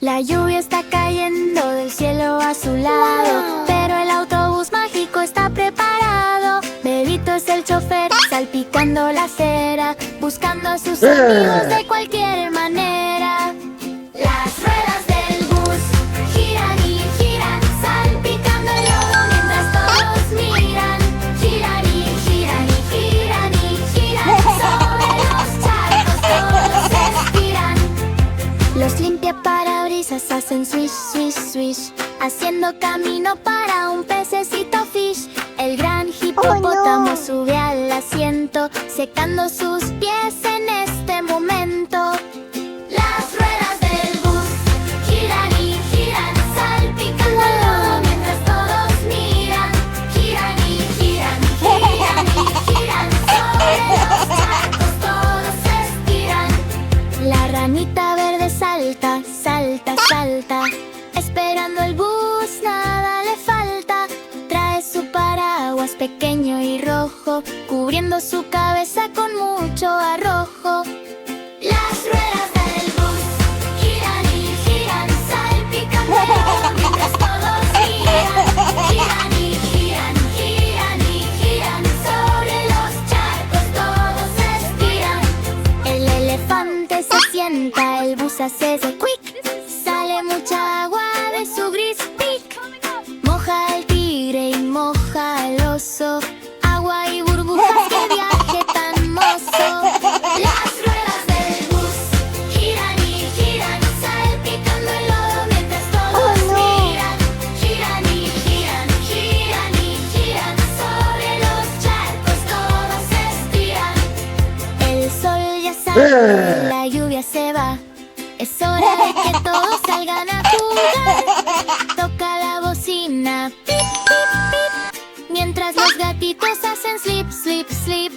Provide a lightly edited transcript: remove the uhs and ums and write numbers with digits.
La lluvia está cayendo del cielo azulado, pero el autobús mágico está preparado. Bebito es el chofer, salpicando la acera, buscando a sus amigos de cualquier manera. Las ruedas del bus giran y giran, salpicando el lodo mientras todos miran. Giran y giran y giran y giran, sobre los charcos todos se estiran. Los limpiaparabrisas hacen swish, swish, swish, haciendo camino para un pececito fish. El gran hipopótamo sube al asiento, secando sus pies en este momento. Las ruedas del bus giran y giran, salpicando el lodo mientras todos miran. Giran y giran y giran y giran, sobre los charcos todos se estiran. La ranita verde salta, salta, salta, esperando el bus, nada le falta. Trae su paraguas pequeño y rojo, cubriendo su cabeza con mucho arrojo. Las ruedas del bus giran y giran, salpicando el lodo mientras todos miran. Giran y giran, giran y giran, sobre los charcos todos se estiran. El elefante se sienta, el bus hace ese quick, sale mucha agua de su gris pic. Moja al tigre y moja al oso, agua y burbujas, que viaje tan mozo. Las ruedas del bus giran y giran, salpicando el lodo mientras todos miran. Giran y giran, giran y giran, sobre los charcos todos se estiran. El sol ya sale y la lluvia se va, es hora de que todos salgan a jugar. Toca la bocina, pip, pip, pip, mientras los gatitos hacen slip, slip, slip.